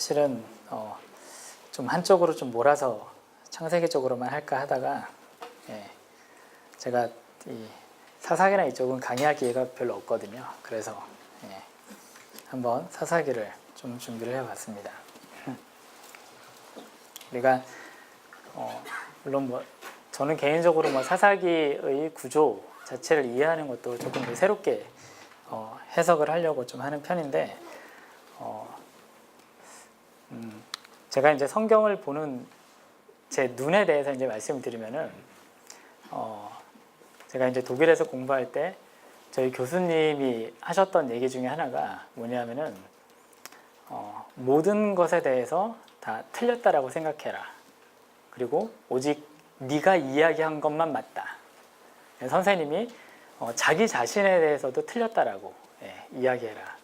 사실은 좀 한쪽으로 좀 몰아서 창세기 쪽으로만 할까 하다가 제가 이 사사기나 이쪽은 강의할 기회가 별로 없거든요. 그래서 한번 사사기를 좀 준비를 해봤습니다. 우리가 물론 뭐 저는 개인적으로 뭐 사사기의 구조 자체를 이해하는 것도 조금 새롭게 해석을 하려고 좀 하는 편인데 제가 이제 성경을 보는 제 눈에 대해서 이제 말씀을 드리면은 제가 이제 독일에서 공부할 때 저희 교수님이 하셨던 얘기 중에 하나가 뭐냐면은 모든 것에 대해서 다 틀렸다라고 생각해라. 그리고 오직 네가 이야기한 것만 맞다. 선생님이 자기 자신에 대해서도 틀렸다라고 이야기해라.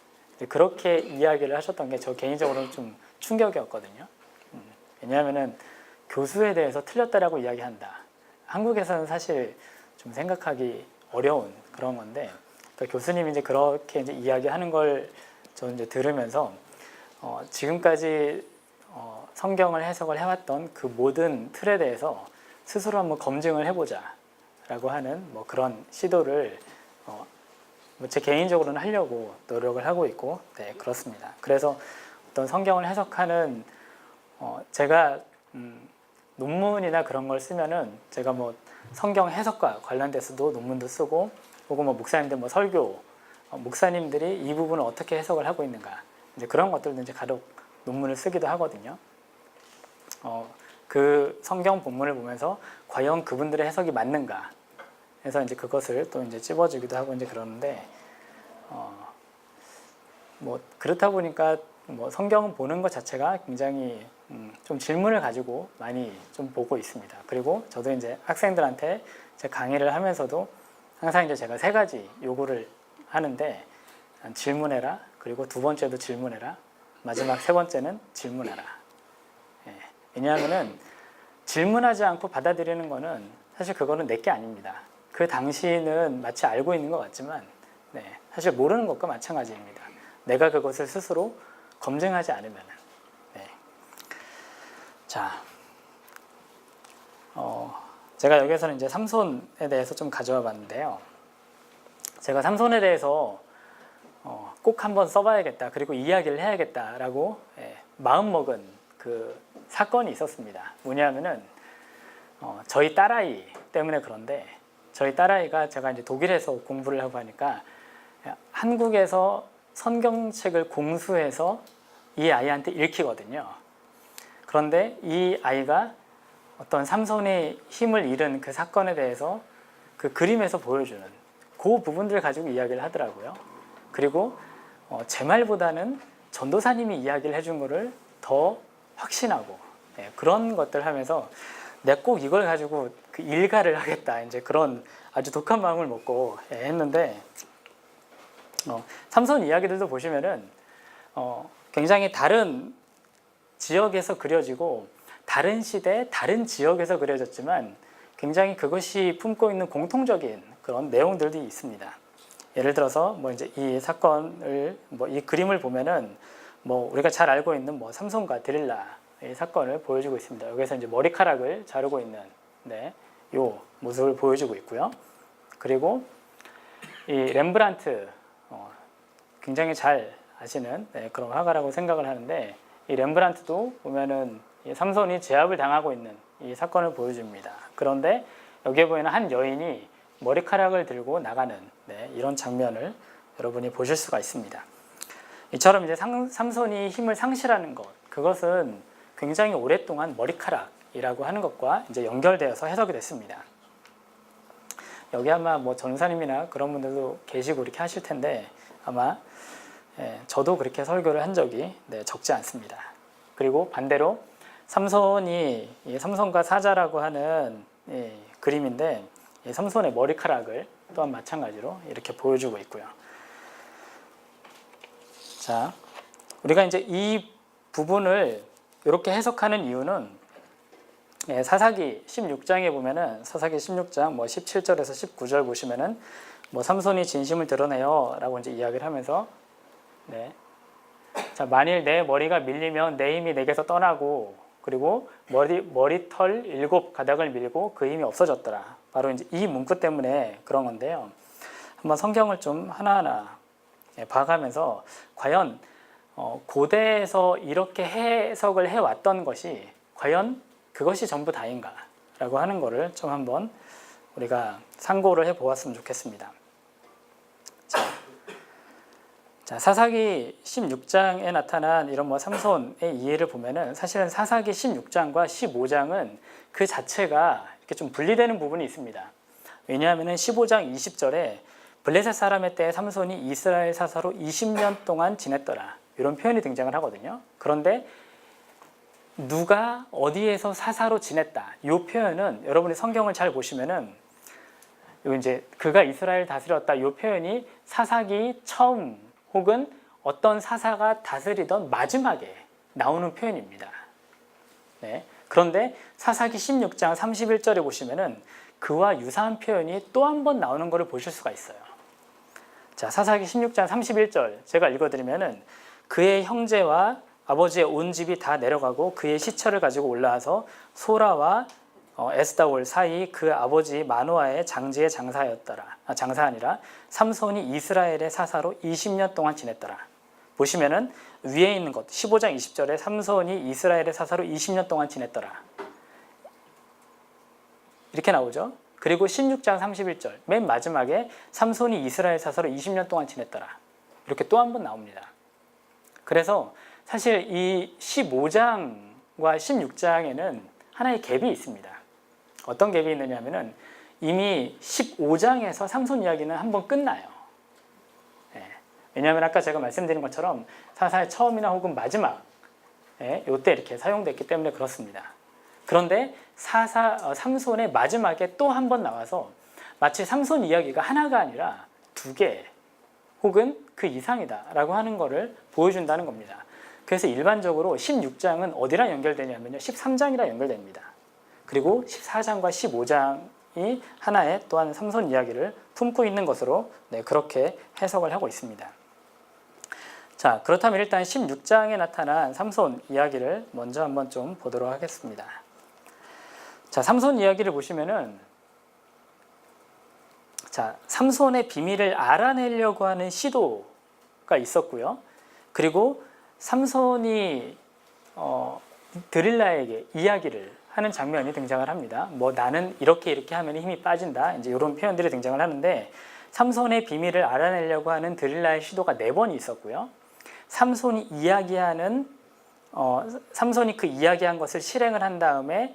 그렇게 이야기를 하셨던 게 저 개인적으로는 좀 충격이었거든요. 왜냐하면은 교수에 대해서 틀렸다라고 이야기한다. 한국에서는 사실 좀 생각하기 어려운 그런 건데, 그러니까 교수님이 이제 그렇게 이제 이야기하는 걸 저는 이제 들으면서 지금까지 성경을 해석을 해왔던 그 모든 틀에 대해서 스스로 한번 검증을 해보자라고 하는 뭐 그런 시도를 제 개인적으로는 하려고 노력을 하고 있고, 네, 그렇습니다. 그래서 어떤 성경을 해석하는 제가 논문이나 그런 걸 쓰면은 제가 뭐 성경 해석과 관련돼서도 논문도 쓰고, 혹은 뭐 목사님들 뭐 설교 목사님들이 이 부분을 어떻게 해석을 하고 있는가, 이제 그런 것들도 이제 간혹 논문을 쓰기도 하거든요. 그 성경 본문을 보면서 과연 그분들의 해석이 맞는가 해서 이제 그것을 또 이제 찝어주기도 하고 이제 그러는데, 뭐 그렇다 보니까 뭐 성경 보는 것 자체가 굉장히 좀 질문을 가지고 많이 좀 보고 있습니다. 그리고 저도 이제 학생들한테 제 강의를 하면서도 항상 이제 제가 세 가지 요구를 하는데, 질문해라, 그리고 두 번째도 질문해라, 마지막 세 번째는 질문해라. 왜냐하면은 질문하지 않고 받아들이는 거는 사실 그거는 내게 아닙니다. 그 당시는 마치 알고 있는 것 같지만 사실 모르는 것과 마찬가지입니다. 내가 그것을 스스로 검증하지 않으면. 자, 제가 여기서는 이제 삼손에 대해서 좀 가져와 봤는데요. 제가 삼손에 대해서 꼭 한번 써봐야겠다, 그리고 이야기를 해야겠다라고 마음먹은 그 사건이 있었습니다. 뭐냐면은 저희 딸아이 때문에. 그런데 저희 딸아이가, 제가 이제 독일에서 공부를 하고 하니까 한국에서 성경책을 공수해서 이 아이한테 읽히거든요. 그런데 이 아이가 어떤 삼손의 힘을 잃은 그 사건에 대해서 그 그림에서 보여주는 그 부분들을 가지고 이야기를 하더라고요. 그리고 제 말보다는 전도사님이 이야기를 해준 거를 더 확신하고 그런 것들을 하면서 내가 꼭 이걸 가지고 그 일가를 하겠다, 이제 그런 아주 독한 마음을 먹고 했는데, 삼손 이야기들도 보시면은 굉장히 다른 지역에서 그려지고 다른 시대, 다른 지역에서 그려졌지만 굉장히 그것이 품고 있는 공통적인 그런 내용들도 있습니다. 예를 들어서 뭐 이제 이 사건을, 뭐 이 그림을 보면은 뭐 우리가 잘 알고 있는 뭐 삼손과 데릴라의 사건을 보여주고 있습니다. 여기서 이제 머리카락을 자르고 있는 요 모습을 보여주고 있고요. 그리고 이 렘브란트, 굉장히 잘 아시는 그런 화가라고 생각을 하는데, 이 렘브란트도 보면은 이 삼손이 제압을 당하고 있는 이 사건을 보여줍니다. 그런데 여기에 보이는 한 여인이 머리카락을 들고 나가는 이런 장면을 여러분이 보실 수가 있습니다. 이처럼 이제 삼손이 힘을 상실하는 것, 그것은 굉장히 오랫동안 머리카락이라고 하는 것과 이제 연결되어서 해석이 됐습니다. 여기 아마 뭐 전사님이나 그런 분들도 계시고 이렇게 하실 텐데, 아마 저도 그렇게 설교를 한 적이 적지 않습니다. 그리고 반대로 삼손이 삼손과 사자라고 하는 그림인데, 삼손의 머리카락을 또한 마찬가지로 이렇게 보여주고 있고요. 자, 우리가 이제 이 부분을 이렇게 해석하는 이유는 사사기 16장에 보면은, 사사기 16장 뭐 17절에서 19절 보시면은 뭐 삼손이 진심을 드러내요 라고 이제 이야기를 하면서 자, 만일 내 머리가 밀리면 내 힘이 내게서 떠나고 그리고 머리털 7가닥을 밀고 그 힘이 없어졌더라. 바로 이제 이 문구 때문에 그런 건데요. 한번 성경을 좀 하나하나 봐가면서 과연 고대에서 이렇게 해석을 해왔던 것이 과연 그것이 전부 다인가 라고 하는 거를 좀 한번 우리가 상고를 해보았으면 좋겠습니다. 자, 사사기 16장에 나타난 이런 삼손의 이해를 보면은 사실은 사사기 16장과 15장은 그 자체가 이렇게 좀 분리되는 부분이 있습니다. 왜냐하면은 15장 20절에 블레셋 사람의 때에 삼손이 이스라엘 사사로 20년 동안 지냈더라. 이런 표현이 등장을 하거든요. 그런데 누가 어디에서 사사로 지냈다. 이 표현은 여러분이 성경을 잘 보시면은 이제 그가 이스라엘 다스렸다. 이 표현이 사사기 처음 혹은 어떤 사사가 다스리던 마지막에 나오는 표현입니다. 네. 그런데 사사기 16장 31절에 보시면은 그와 유사한 표현이 또 한 번 나오는 것을 보실 수가 있어요. 자, 사사기 16장 31절 제가 읽어드리면은 그의 형제와 아버지의 온 집이 다 내려가고 그의 시체를 가지고 올라와서 소라와 에스다올 사이 그 아버지 마노아의 장지에 장사하니라. 삼손이 이스라엘의 사사로 20년 동안 지냈더라. 보시면은 위에 있는 것 15장 20절에 삼손이 이스라엘의 사사로 20년 동안 지냈더라. 이렇게 나오죠. 그리고 16장 31절 맨 마지막에 삼손이 이스라엘 사사로 20년 동안 지냈더라. 이렇게 또 한 번 나옵니다. 그래서 사실 이 15장과 16장에는 하나의 갭이 있습니다. 어떤 갭이 있느냐 하면은 이미 15장에서 삼손 이야기는 한번 끝나요. 네. 왜냐하면 아까 제가 말씀드린 것처럼 사사의 처음이나 혹은 마지막 이때 이렇게 사용됐기 때문에 그렇습니다. 그런데 삼손의 마지막에 또 한 번 나와서 마치 삼손 이야기가 하나가 아니라 2개 혹은 그 이상이다라고 하는 것을 보여준다는 겁니다. 그래서 일반적으로 16장은 어디랑 연결되냐면요. 13장이랑 연결됩니다. 그리고 14장과 15장이 하나의 또한 삼손 이야기를 품고 있는 것으로 그렇게 해석을 하고 있습니다. 자, 그렇다면 일단 16장에 나타난 삼손 이야기를 먼저 한번 좀 보도록 하겠습니다. 자, 삼손 이야기를 보시면은 자, 삼손의 비밀을 알아내려고 하는 시도가 있었고요. 그리고 삼손이 드릴라에게 이야기를 하는 장면이 등장을 합니다. 나는 이렇게 하면 힘이 빠진다. 이제 이런 표현들이 등장을 하는데 삼손의 비밀을 알아내려고 하는 드릴라의 시도가 4번이 있었고요. 삼손이 그 이야기한 것을 실행을 한 다음에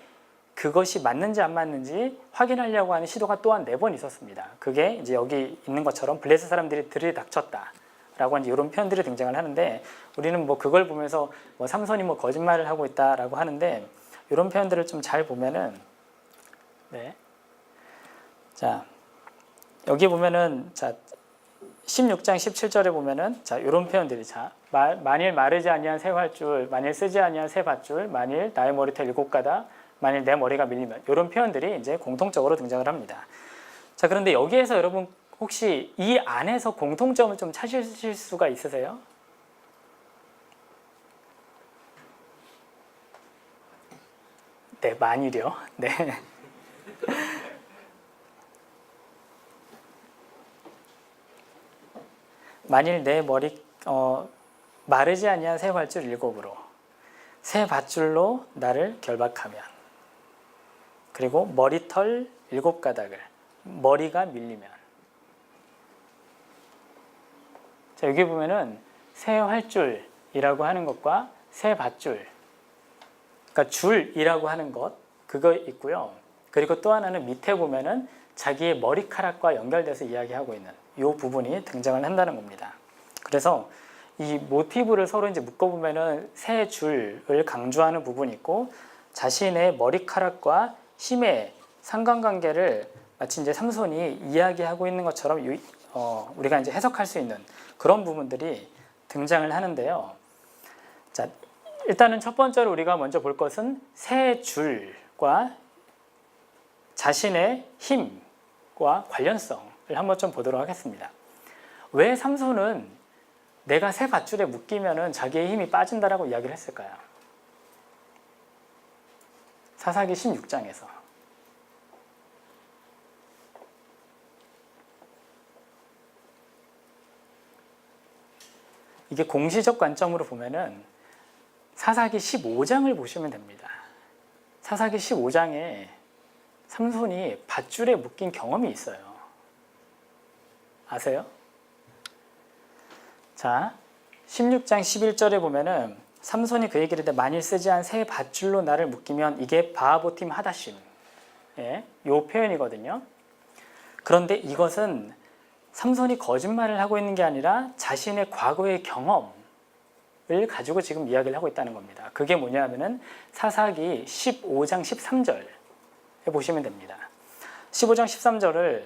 그것이 맞는지 안 맞는지 확인하려고 하는 시도가 또한 4번 있었습니다. 그게 이제 여기 있는 것처럼 블레셋 사람들이 들이닥쳤다. 라고 이제 이런 표현들이 등장을 하는데 우리는 그걸 보면서 삼손이 거짓말을 하고 있다라고 하는데 이런 표현들을 좀 잘 보면은 자, 여기 보면은 자, 16장 17절에 보면은 자, 이런 표현들이 만일 마르지 아니한 새 활줄, 만일 쓰지 아니한 새 밧줄, 만일 나의 머리털 7가닥, 만일 내 머리가 밀리면 이런 표현들이 이제 공통적으로 등장을 합니다. 자, 그런데 여기에서 여러분 혹시 이 안에서 공통점을 좀 찾으실 수가 있으세요? 네, 만일이요. 네. 만일 내 머리 마르지 아니한 새 밧줄 7으로 새 밧줄로 나를 결박하면 그리고 머리털 7가닥을 머리가 밀리면 자, 여기 보면은 새 활줄이라고 하는 것과 새 밧줄 그러니까 줄이라고 하는 것 그거 있고요. 그리고 또 하나는 밑에 보면은 자기의 머리카락과 연결돼서 이야기하고 있는 이 부분이 등장을 한다는 겁니다. 그래서 이 모티브를 서로 이제 묶어보면은 새 줄을 강조하는 부분이 있고 자신의 머리카락과 힘의 상관관계를 마치 이제 삼손이 이야기하고 있는 것처럼 우리가 이제 해석할 수 있는 그런 부분들이 등장을 하는데요. 자, 일단은 첫 번째로 우리가 먼저 볼 것은 새 줄과 자신의 힘과 관련성을 한번 좀 보도록 하겠습니다. 왜 삼손은 내가 새 밧줄에 묶이면은 자기의 힘이 빠진다라고 이야기를 했을까요? 사사기 16장에서. 이게 공시적 관점으로 보면은 사사기 15장을 보시면 됩니다. 사사기 15장에 삼손이 밧줄에 묶인 경험이 있어요. 아세요? 자, 16장 11절에 보면은 삼손이 그에게 이르되 만일 쓰지 않은 새 밧줄로 나를 묶이면 이게 바하보팀 하다심. 예, 요 표현이거든요. 그런데 이것은 삼손이 거짓말을 하고 있는 게 아니라 자신의 과거의 경험을 가지고 지금 이야기를 하고 있다는 겁니다. 그게 뭐냐면은 사사기 15장 13절에 보시면 됩니다. 15장 13절을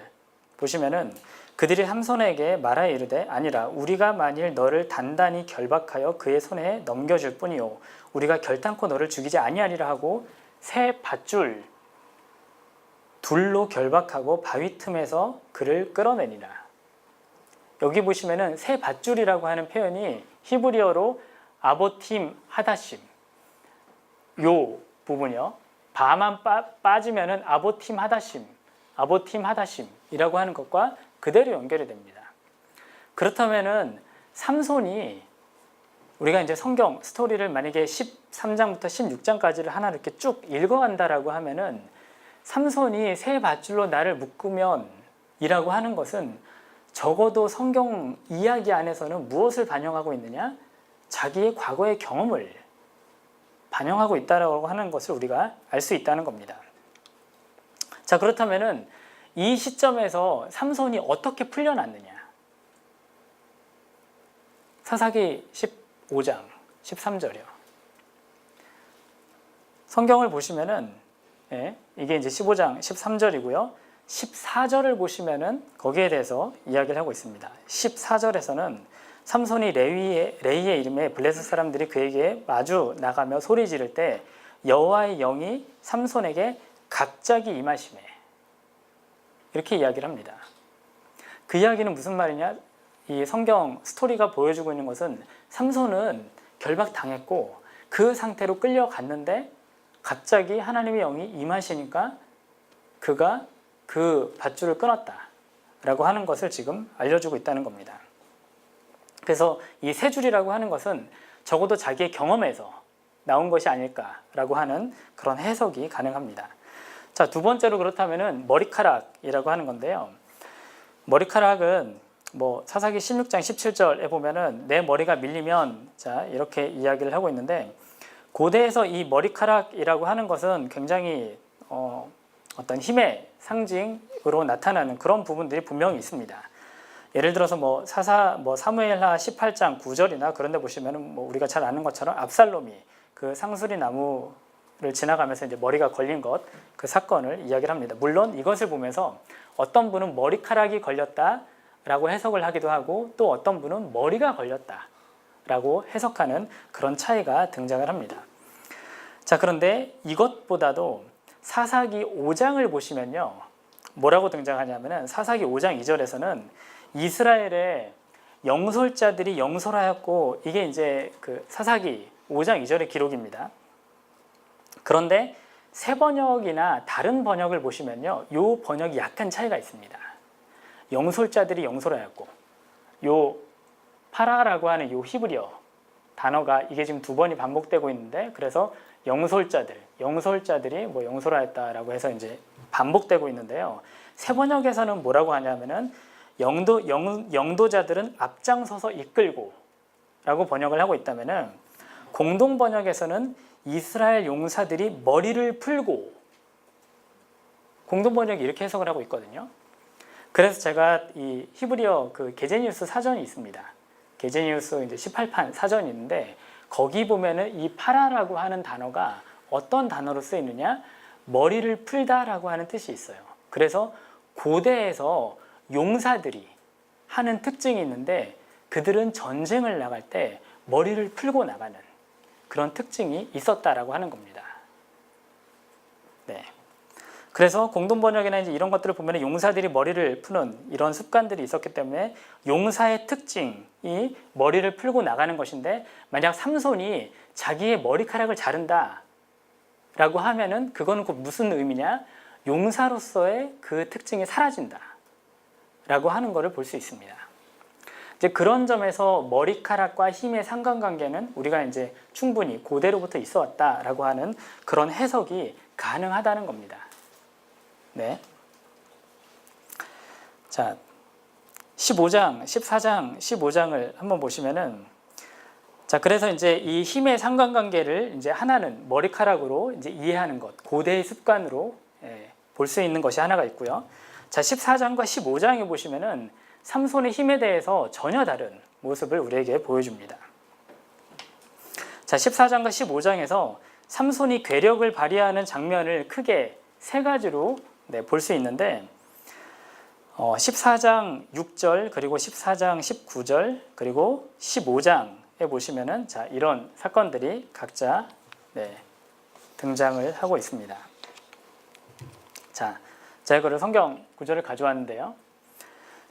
보시면은 그들이 삼손에게 말하여 이르되 아니라 우리가 만일 너를 단단히 결박하여 그의 손에 넘겨줄 뿐이요 우리가 결단코 너를 죽이지 아니하리라 하고 새 밧줄 둘로 결박하고 바위 틈에서 그를 끌어내니라. 여기 보시면은 새 밧줄이라고 하는 표현이 히브리어로 아보팀 하다심 요 부분이요. 바만 빠지면은 아보팀 하다심이라고 하는 것과 그대로 연결이 됩니다. 그렇다면은 삼손이 우리가 이제 성경 스토리를 만약에 13장부터 16장까지를 하나 이렇게 쭉 읽어간다라고 하면은 삼손이 새 밧줄로 나를 묶으면 이라고 하는 것은 적어도 성경 이야기 안에서는 무엇을 반영하고 있느냐? 자기의 과거의 경험을 반영하고 있다라고 하는 것을 우리가 알 수 있다는 겁니다. 자, 그렇다면은 이 시점에서 삼손이 어떻게 풀려났느냐? 사사기 15장 13절이요. 성경을 보시면은 이게 이제 15장 13절이고요. 14절을 보시면은 거기에 대해서 이야기를 하고 있습니다. 14절에서는 삼손이 레위의 이름에 블레셋 사람들이 그에게 마주 나가며 소리 지를 때 여호와의 영이 삼손에게 갑자기 임하시매 이렇게 이야기를 합니다. 그 이야기는 무슨 말이냐? 이 성경 스토리가 보여주고 있는 것은 삼손은 결박당했고 그 상태로 끌려갔는데 갑자기 하나님의 영이 임하시니까 그가 그 밧줄을 끊었다라고 하는 것을 지금 알려주고 있다는 겁니다. 그래서 이 세 줄이라고 하는 것은 적어도 자기의 경험에서 나온 것이 아닐까라고 하는 그런 해석이 가능합니다. 자, 두 번째로 그렇다면은 머리카락이라고 하는 건데요. 머리카락은 뭐 사사기 16장 17절에 보면은 내 머리가 밀리면 자 이렇게 이야기를 하고 있는데 고대에서 이 머리카락이라고 하는 것은 굉장히 어떤 힘의 상징으로 나타나는 그런 부분들이 분명히 있습니다. 예를 들어서 뭐 사무엘하 18장 9절이나 그런 데 보시면은 뭐 우리가 잘 아는 것처럼 압살롬이 그 상수리 나무를 지나가면서 이제 머리가 걸린 것 그 사건을 이야기를 합니다. 물론 이것을 보면서 어떤 분은 머리카락이 걸렸다라고 해석을 하기도 하고 또 어떤 분은 머리가 걸렸다라고 해석하는 그런 차이가 등장을 합니다. 자, 그런데 이것보다도 사사기 5장을 보시면요. 뭐라고 등장하냐면은 사사기 5장 2절에서는 이스라엘의 영솔자들이 영솔하였고 이게 이제 그 사사기 5장 2절의 기록입니다. 그런데 새 번역이나 다른 번역을 보시면요. 요 번역이 약간 차이가 있습니다. 영솔자들이 영솔하였고 요 파라라고 하는 요 히브리어 단어가 이게 지금 두 번이 반복되고 있는데 그래서 영솔자들이 뭐 영솔하였다라고 해서 이제 반복되고 있는데요. 새 번역에서는 뭐라고 하냐면은 영도자들은 앞장서서 이끌고 라고 번역을 하고 있다면은 공동 번역에서는 이스라엘 용사들이 머리를 풀고 공동 번역이 이렇게 해석을 하고 있거든요. 그래서 제가 이 히브리어 그 게제니우스 사전이 있습니다. 게제니우스 이제 18판 사전이 있는데 거기 보면은 이 파라라고 하는 단어가 어떤 단어로 쓰이느냐? 머리를 풀다라고 하는 뜻이 있어요. 그래서 고대에서 용사들이 하는 특징이 있는데 그들은 전쟁을 나갈 때 머리를 풀고 나가는 그런 특징이 있었다라고 하는 겁니다. 네. 그래서 공동 번역이나 이제 이런 것들을 보면 용사들이 머리를 푸는 이런 습관들이 있었기 때문에 용사의 특징이 머리를 풀고 나가는 것인데, 만약 삼손이 자기의 머리카락을 자른다 라고 하면은 그거는 곧 무슨 의미냐? 용사로서의 그 특징이 사라진다 라고 하는 것을 볼 수 있습니다. 이제 그런 점에서 머리카락과 힘의 상관관계는 우리가 이제 충분히 고대로부터 있어 왔다라고 하는 그런 해석이 가능하다는 겁니다. 네. 자, 15장, 14장, 15장을 한번 보시면은, 자, 그래서 이제 이 힘의 상관관계를 이제 하나는 머리카락으로 이제 이해하는 것, 고대의 습관으로 볼 수 있는 것이 하나가 있고요. 자, 14장과 15장에 보시면은 삼손의 힘에 대해서 전혀 다른 모습을 우리에게 보여줍니다. 자, 14장과 15장에서 삼손이 괴력을 발휘하는 장면을 크게 세 가지로 볼 수 있는데, 14장 6절, 그리고 14장 19절, 그리고 15장에 보시면은 자, 이런 사건들이 각자 등장을 하고 있습니다. 자, 제가 그걸 성경 구절을 가져왔는데요.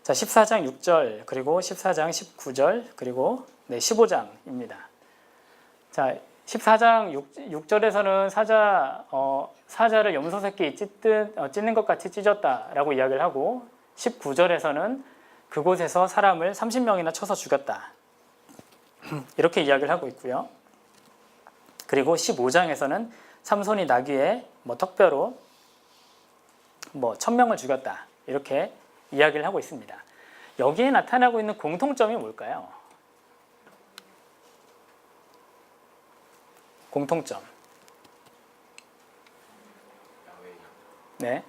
자, 14장 6절, 그리고 14장 19절, 그리고 15장입니다. 자, 14장 6절에서는 사자를 염소 새끼 찢는 것 같이 찢었다라고 이야기를 하고, 19절에서는 그곳에서 사람을 30명이나 쳐서 죽였다, 이렇게 이야기를 하고 있고요. 그리고 15장에서는 삼손이 나귀의 턱뼈로 1000명을 죽였다, 이렇게 이야기를 하고 있습니다. 여기에 나타나고 있는 공통점이 뭘까요? 공통점. 네.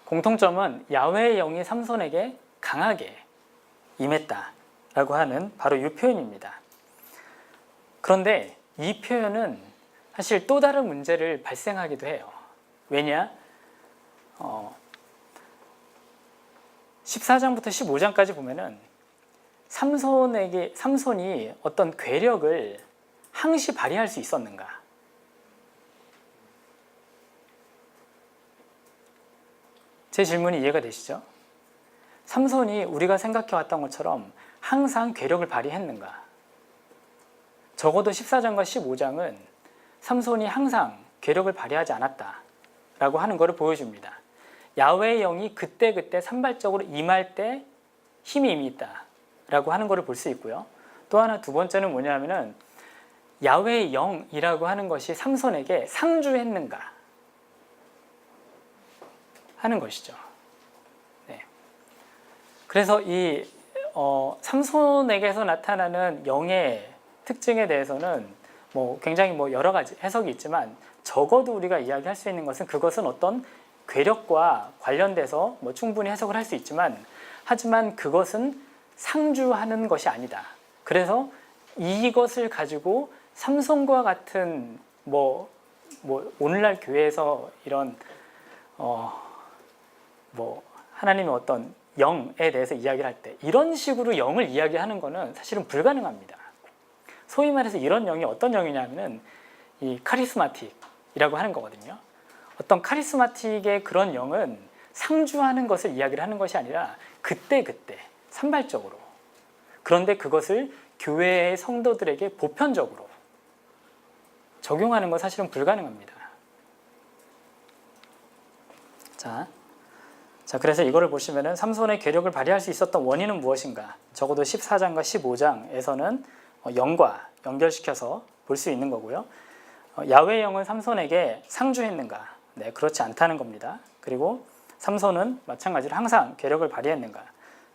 공통점은 야훼의 영이 삼손에게 강하게 임했다라고 하는 바로 이 표현입니다. 그런데 이 표현은 사실 또 다른 문제를 발생하기도 해요. 왜냐? 14장부터 15장까지 보면은 삼손이 어떤 괴력을 항시 발휘할 수 있었는가? 제 질문이 이해가 되시죠? 삼손이 우리가 생각해왔던 것처럼 항상 괴력을 발휘했는가? 적어도 14장과 15장은 삼손이 항상 괴력을 발휘하지 않았다라고 하는 것을 보여줍니다. 야훼의 영이 그때그때 산발적으로 임할 때 힘이 이미 있다라고 하는 것을 볼 수 있고요. 또 하나, 두 번째는 뭐냐면은 야훼의 영이라고 하는 것이 삼손에게 상주했는가 하는 것이죠. 네. 그래서 이 삼손에게서 나타나는 영의 특징에 대해서는 굉장히 여러 가지 해석이 있지만, 적어도 우리가 이야기할 수 있는 것은 그것은 어떤 괴력과 관련돼서 충분히 해석을 할 수 있지만, 하지만 그것은 상주하는 것이 아니다. 그래서 이것을 가지고 삼손과 같은 오늘날 교회에서 이런 하나님의 어떤 영에 대해서 이야기를 할 때 이런 식으로 영을 이야기하는 것은 사실은 불가능합니다. 소위 말해서 이런 영이 어떤 영이냐면은 이 카리스마틱이라고 하는 거거든요. 어떤 카리스마틱의 그런 영은 상주하는 것을 이야기를 하는 것이 아니라 그때그때 산발적으로, 그런데 그것을 교회의 성도들에게 보편적으로 적용하는 건 사실은 불가능합니다. 자, 그래서 이거를 보시면은 삼손의 괴력을 발휘할 수 있었던 원인은 무엇인가? 적어도 14장과 15장에서는 영과 연결시켜서 볼 수 있는 거고요. 야훼의 영은 삼손에게 상주했는가? 네, 그렇지 않다는 겁니다. 그리고 삼손은 마찬가지로 항상 괴력을 발휘했는가?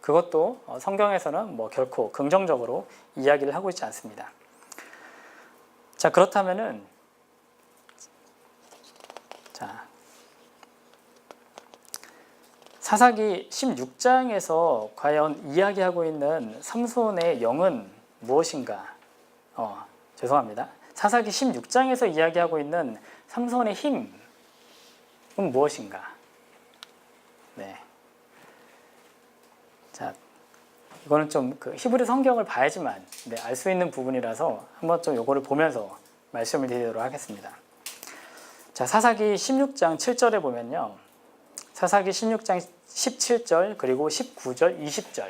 그것도 성경에서는 결코 긍정적으로 이야기를 하고 있지 않습니다. 자, 그렇다면은 사사기 16장에서 과연 이야기하고 있는 삼손의 영은 무엇인가? 죄송합니다. 사사기 16장에서 이야기하고 있는 삼손의 힘은 무엇인가? 네. 자, 이거는 좀 히브리 성경을 봐야지만 알 수 있는 부분이라서 한번 좀 요거를 보면서 말씀을 드리도록 하겠습니다. 자, 사사기 16장 7절에 보면요. 사사기 16장 17절 그리고 19절, 20절.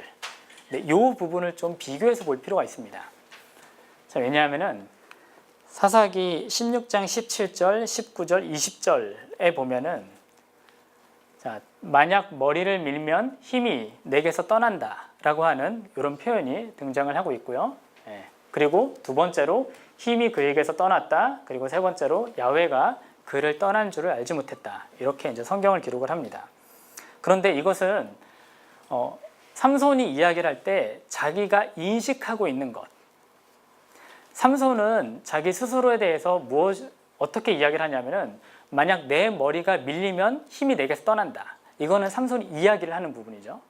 네, 이 부분을 좀 비교해서 볼 필요가 있습니다. 자, 왜냐하면은 사사기 16장 17절, 19절, 20절에 보면은 자, 만약 머리를 밀면 힘이 내게서 떠난다라고 하는 이런 표현이 등장을 하고 있고요. 예. 그리고 두 번째로 힘이 그에게서 떠났다. 그리고 세 번째로 야훼가 그를 떠난 줄을 알지 못했다. 이렇게 이제 성경을 기록을 합니다. 그런데 이것은 삼손이 이야기를 할 때 자기가 인식하고 있는 것. 삼손은 자기 스스로에 대해서 어떻게 이야기를 하냐면은 만약 내 머리가 밀리면 힘이 내게서 떠난다. 이거는 삼손이 이야기를 하는 부분이죠.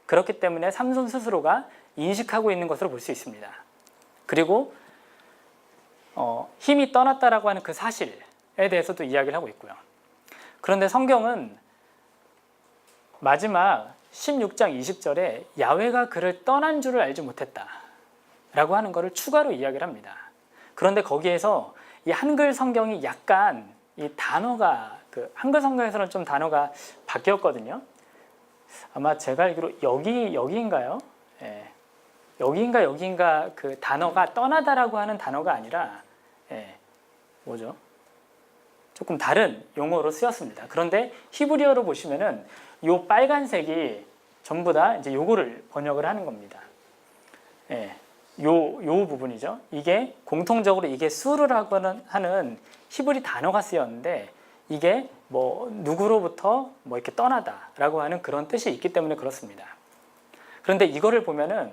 그렇기 때문에 삼손 스스로가 인식하고 있는 것으로 볼 수 있습니다. 그리고 힘이 떠났다라고 하는 그 사실에 대해서도 이야기를 하고 있고요. 그런데 성경은 마지막 16장 20절에 야훼가 그를 떠난 줄을 알지 못했다 라고 하는 것을 추가로 이야기를 합니다. 그런데 거기에서 이 한글 성경이 약간 이 단어가 한글 성경에서는 좀 단어가 바뀌었거든요. 아마 제가 알기로 여기인가요? 예. 여기인가 그 단어가 떠나다라고 하는 단어가 아니라 뭐죠? 조금 다른 용어로 쓰였습니다. 그런데 히브리어로 보시면은 요 빨간색이 전부 다 이제 요거를 번역을 하는 겁니다. 요 부분이죠. 이게 공통적으로 이게 수르라고 하는 히브리 단어가 쓰였는데 이게 뭐 누구로부터 뭐 이렇게 떠나다라고 하는 그런 뜻이 있기 때문에 그렇습니다. 그런데 이거를 보면은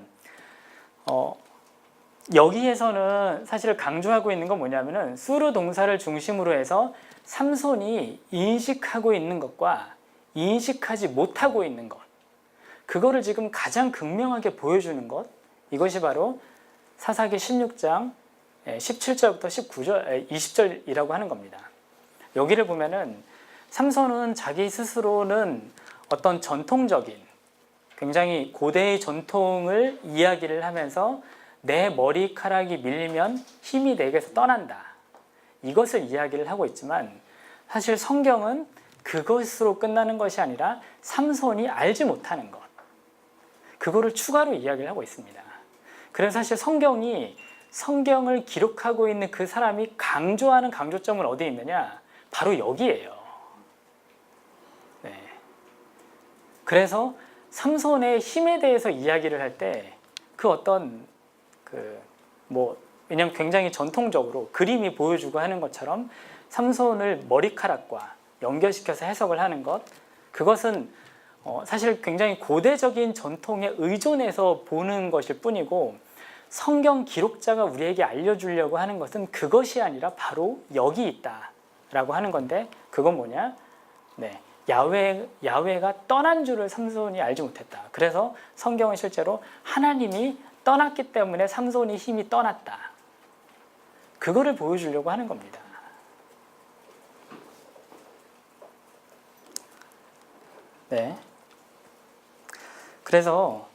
여기에서는 사실 강조하고 있는 건 뭐냐면은 수르 동사를 중심으로 해서 삼손이 인식하고 있는 것과 인식하지 못하고 있는 것, 그거를 지금 가장 극명하게 보여주는 것, 이것이 바로 사사기 16장 17절부터 20절이라고 하는 겁니다. 여기를 보면은 삼손은 자기 스스로는 어떤 전통적인 굉장히 고대의 전통을 이야기를 하면서 내 머리카락이 밀리면 힘이 내게서 떠난다, 이것을 이야기를 하고 있지만 사실 성경은 그것으로 끝나는 것이 아니라 삼손이 알지 못하는 것, 그거를 추가로 이야기를 하고 있습니다. 그래서 사실 성경을 기록하고 있는 그 사람이 강조하는 강조점은 어디에 있느냐? 바로 여기에요. 네. 그래서 삼손의 힘에 대해서 이야기를 할 때 그 어떤 왜냐면 굉장히 전통적으로 그림이 보여주고 하는 것처럼 삼손을 머리카락과 연결시켜서 해석을 하는 것, 그것은 사실 굉장히 고대적인 전통에 의존해서 보는 것일 뿐이고 성경 기록자가 우리에게 알려주려고 하는 것은 그것이 아니라 바로 여기 있다라고 하는 건데, 그건 뭐냐? 네, 야훼가 떠난 줄을 삼손이 알지 못했다. 그래서 성경은 실제로 하나님이 떠났기 때문에 삼손이 힘이 떠났다, 그거를 보여주려고 하는 겁니다. 네. 그래서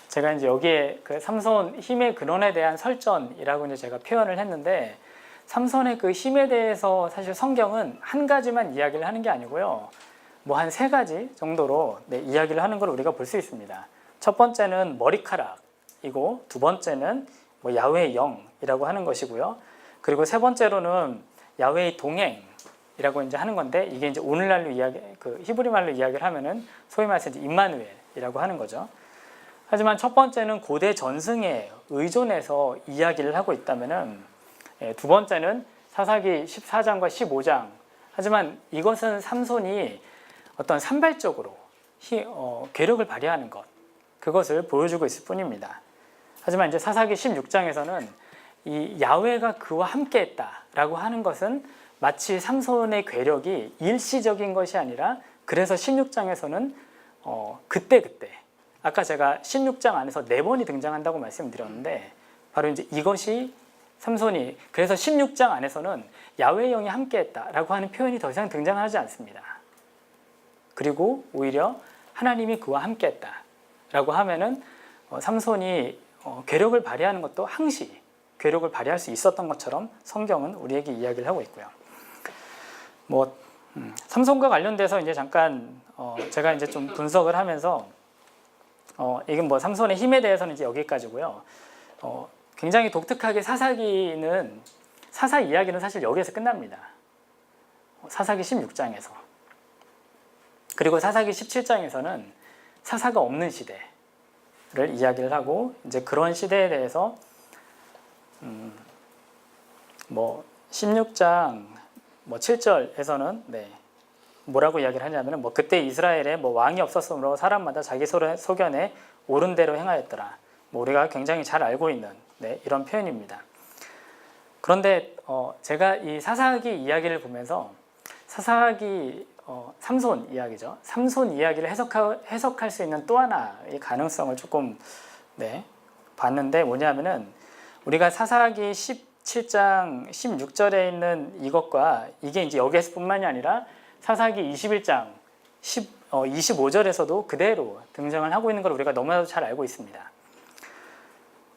제가 이제 여기에 삼손 힘의 근원에 대한 설전이라고 이제 제가 표현을 했는데, 삼손의 그 힘에 대해서 사실 성경은 한 가지만 이야기를 하는 게 아니고요, 뭐 한 3가지 정도로 이야기를 하는 걸 우리가 볼 수 있습니다. 첫 번째는 머리카락이고, 두 번째는 뭐 야훼의 영이라고 하는 것이고요, 그리고 세 번째로는 야훼의 동행이라고 이제 하는 건데, 이게 이제 오늘날로 히브리 말로 이야기를 하면은 소위 말해서 이제 임마누엘이라고 하는 거죠. 하지만 첫 번째는 고대 전승에 의존해서 이야기를 하고 있다면은, 두 번째는 사사기 14장과 15장. 하지만 이것은 삼손이 어떤 산발적으로 괴력을 발휘하는 것, 그것을 보여주고 있을 뿐입니다. 하지만 이제 사사기 16장에서는 이 야훼가 그와 함께했다라고 하는 것은 마치 삼손의 괴력이 일시적인 것이 아니라, 그래서 16장에서는 그때 아까 제가 16장 안에서 4번이 등장한다고 말씀드렸는데, 바로 이제 이것이 삼손이, 그래서 16장 안에서는 야훼의 영이 함께했다라고 하는 표현이 더 이상 등장하지 않습니다. 그리고 오히려 하나님이 그와 함께했다라고 하면은 삼손이 괴력을 발휘하는 것도 항시 괴력을 발휘할 수 있었던 것처럼 성경은 우리에게 이야기를 하고 있고요. 뭐 삼손과 관련돼서 이제 잠깐 제가 이제 좀 분석을 하면서 이건 뭐 삼손의 힘에 대해서는 이제 여기까지고요. 굉장히 독특하게 사사 이야기는 사실 여기에서 끝납니다. 사사기 16장에서. 그리고 사사기 17장에서는 사사가 없는 시대를 이야기를 하고 이제 그런 시대에 대해서 뭐 16장 뭐 7절에서는 뭐라고 이야기를 하냐면은 뭐 그때 이스라엘에 뭐 왕이 없었으므로 사람마다 자기 소견에 옳은 대로 행하였더라. 뭐 우리가 굉장히 잘 알고 있는 이런 표현입니다. 그런데 제가 이 사사기 이야기를 보면서 사사기 삼손 이야기죠. 삼손 이야기를 해석할 수 있는 또 하나의 가능성을 조금 봤는데 뭐냐면은 우리가 사사기 17장 16절에 있는 이것과 이게 이제 여기에서뿐만이 아니라 사사기 21장 25절에서도 그대로 등장을 하고 있는 걸 우리가 너무나도 잘 알고 있습니다.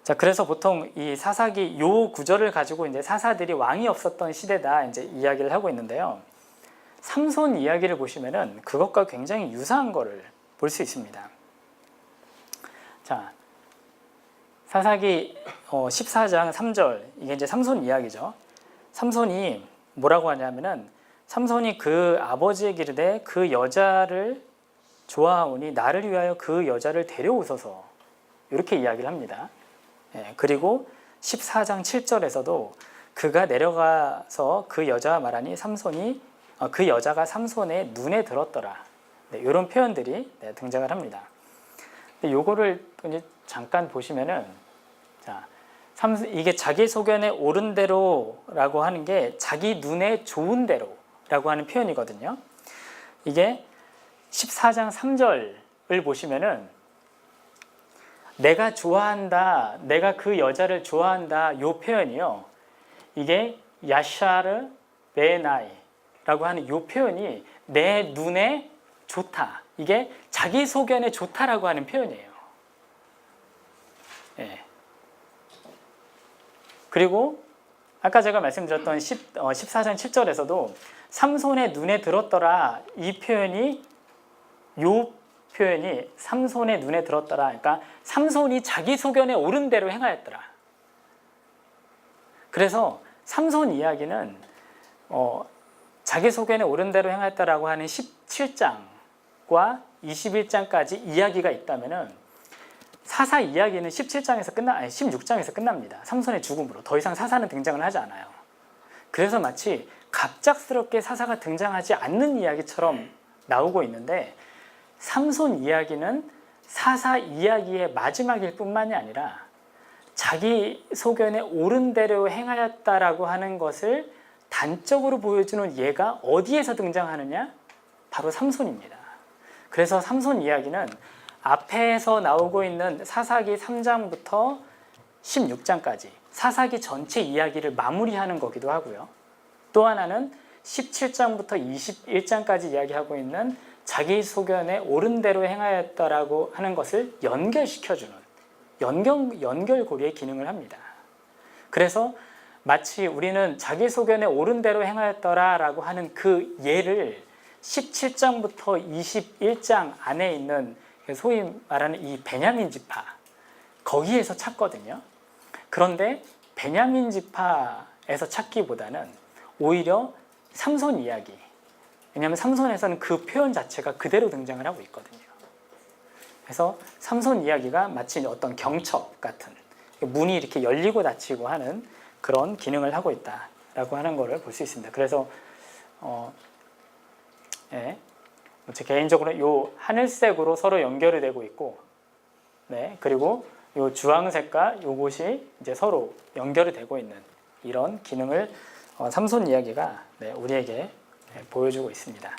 자, 그래서 보통 이 사사기 요 구절을 가지고 이제 사사들이 왕이 없었던 시대다 이제 이야기를 하고 있는데요. 삼손 이야기를 보시면은 그것과 굉장히 유사한 거를 볼 수 있습니다. 자, 사사기 14장 3절 이게 이제 삼손 이야기죠. 삼손이 뭐라고 하냐면은 삼손이 그 아버지에게 이르되 그 여자를 좋아하오니 나를 위하여 그 여자를 데려오소서 이렇게 이야기를 합니다. 그리고 14장 7절에서도 그가 내려가서 그 여자와 말하니 그 여자가 삼손의 눈에 들었더라. 이런 표현들이 등장을 합니다. 근데 요거를 잠깐 보시면은 자, 이게 자기 소견에 옳은 대로라고 하는 게 자기 눈에 좋은 대로라고 하는 표현이거든요. 이게 14장 3절을 보시면은 내가 좋아한다, 내가 그 여자를 좋아한다 요 표현이요. 이게 야샤르 베나이라고 하는 요 표현이 내 눈에 좋다. 이게 자기 소견에 좋다라고 하는 표현이에요. 그리고 아까 제가 말씀드렸던 14장 7절에서도 삼손의 눈에 들었더라 이 표현이 요 표현이 삼손의 눈에 들었더라. 그러니까 삼손이 자기 소견에 옳은 대로 행하였더라. 그래서 삼손 이야기는 자기 소견에 옳은 대로 행하였다라고 하는 17장과 21장까지 이야기가 있다면은 사사 이야기는 16장에서 끝납니다. 삼손의 죽음으로 더 이상 사사는 등장을 하지 않아요. 그래서 마치 갑작스럽게 사사가 등장하지 않는 이야기처럼 나오고 있는데 삼손 이야기는 사사 이야기의 마지막일 뿐만이 아니라 자기 소견에 옳은 대로 행하였다라고 하는 것을 단적으로 보여주는 예가 어디에서 등장하느냐? 바로 삼손입니다. 그래서 삼손 이야기는 앞에서 나오고 있는 사사기 3장부터 16장까지 사사기 전체 이야기를 마무리하는 거기도 하고요. 또 하나는 17장부터 21장까지 이야기하고 있는 자기 소견에 옳은 대로 행하였다라고 하는 것을 연결시켜주는 연결고리의 기능을 합니다. 그래서 마치 우리는 자기 소견에 옳은 대로 행하였더라라고 하는 그 예를 17장부터 21장 안에 있는 소위 말하는 이 베냐민 지파 거기에서 찾거든요. 그런데 베냐민 지파에서 찾기보다는 오히려 삼손 이야기, 왜냐하면 삼손에서는 그 표현 자체가 그대로 등장을 하고 있거든요. 그래서 삼손 이야기가 마치 어떤 경첩 같은 문이 이렇게 열리고 닫히고 하는 그런 기능을 하고 있다라고 하는 것을 볼 수 있습니다. 그래서 제 개인적으로 요 하늘색으로 서로 연결이 되고 있고, 그리고 요 주황색과 요것이 이제 서로 연결이 되고 있는 이런 기능을 삼손 이야기가 우리에게 보여주고 있습니다.